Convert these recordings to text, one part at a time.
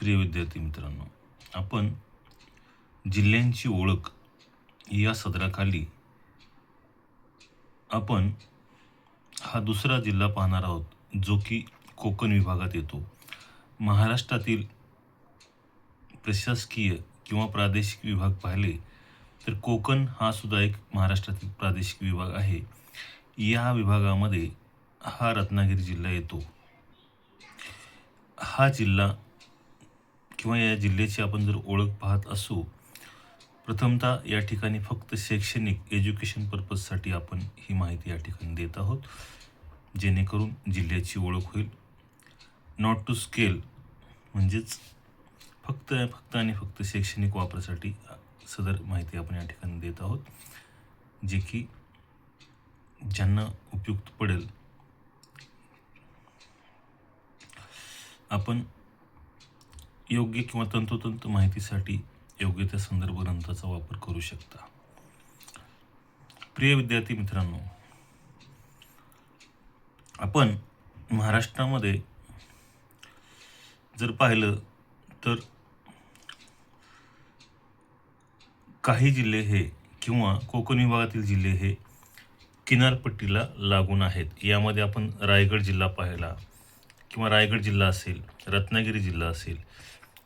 प्रिय विद्यार्थी मित्रांनो, आपण जिल्ह्यांची ओळख या सदराखाली आपण हा दुसरा जिल्हा पाहणार आहोत, जो की कोकण विभागात येतो. महाराष्ट्रातील प्रशासकीय किंवा प्रादेशिक विभाग पाहिले तर कोकण हा सुद्धा एक महाराष्ट्रातील प्रादेशिक विभाग आहे. या विभागामध्ये हा रत्नागिरी जिल्हा येतो. हा जिल्हा किंवा या जिल्ह्याची आपण जर ओळख पाहत असू, प्रथमतः या ठिकाणी फक्त शैक्षणिक एज्युकेशन पर्पजसाठी आपण ही माहिती या ठिकाणी देत आहोत, जेणेकरून जिल्ह्याची ओळख होईल. नॉट टू स्केल म्हणजेच फक्त आणि फक्त शैक्षणिक वापरासाठी सदर माहिती आपण या ठिकाणी देत आहोत, जे की ज्यांना उपयुक्त पडेल. आपण योग्य किंवा तंतोतंत माहितीसाठी योग्य त्या संदर्भ ग्रंथाचा वापर करू शकता. प्रिय विद्यार्थी मित्रांनो, आपण महाराष्ट्रामध्ये जर पाहिलं तर काही जिल्हे हे किंवा कोकण विभागातील जिल्हे हे किनारपट्टीला लागून आहेत. यामध्ये आपण रायगड जिल्हा पाहिला किंवा रायगड जिल्हा असेल, रत्नागिरी जिल्हा असेल,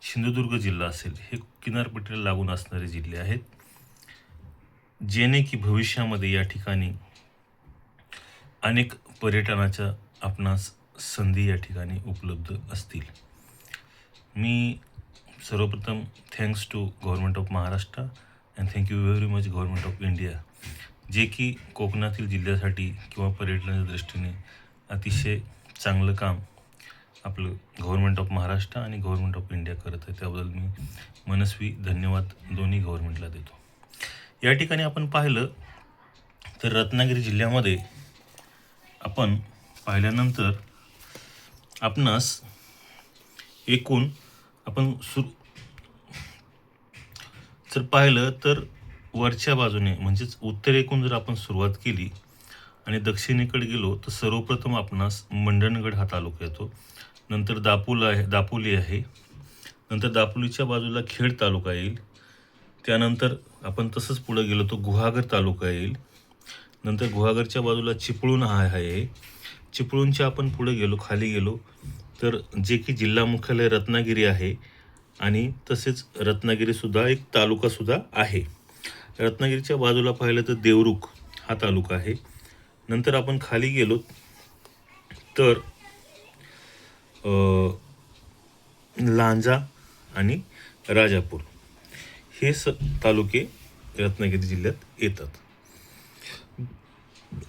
सिंधुदुर्ग जिल्हा असेल, हे किनारपट्टीला लागून असणारे जिल्हे आहेत, जेणे की भविष्यामध्ये या ठिकाणी अनेक पर्यटनाच्या आपणास संधी या ठिकाणी उपलब्ध असतील. मी सर्वप्रथम thanks to government of Maharashtra and thank you very much government of India, जे की कोकणातील जिल्ह्यासाठी किंवा पर्यटनाच्या दृष्टीने अतिशय चांगलं काम आपलं गव्हर्नमेंट ऑफ महाराष्ट्र आणि गव्हर्नमेंट ऑफ इंडिया करत आहे. त्याबद्दल मी मनस्वी धन्यवाद दोन्ही गव्हर्नमेंटला देतो. या ठिकाणी आपण पाहिलं तर रत्नागिरी जिल्ह्यामध्ये आपण पाहिल्यानंतर आपणास एकूण आपण जर पाहिलं तर वरच्या बाजूने म्हणजेच उत्तरेकडून जर आपण सुरुवात केली आणि दक्षिणेकडे गेलो तर सर्वप्रथम आपणास मंडणगड हा तालुका येतो. नंतर दापोली आहे. नंतर दापोलीच्या बाजूला खेड तालुका येईल. त्यानंतर आपण तसंच पुढे गेलो तर गुहागर तालुका येईल. नंतर गुहागरच्या बाजूला चिपळूण हा आहे. चिपळूणच्या आपण पुढे गेलो, खाली गेलो तर जे की जिल्हा मुख्यालय रत्नागिरी आहे आणि तसेच रत्नागिरीसुद्धा एक तालुकासुद्धा आहे. रत्नागिरीच्या बाजूला पाहिलं तर देवरुख हा तालुका आहे. नंतर आपण खाली गेलो तर लांजा आणि राजापूर हे तालुके रत्नागिरी जिल्ह्यात येतात.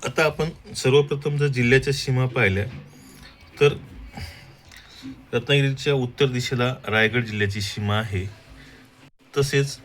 आता आपण सर्वप्रथम जर जिल्ह्याच्या सीमा पाहिल्या तर रत्नागिरीच्या उत्तर दिशेला रायगड जिल्ह्याची सीमा आहे. तसेच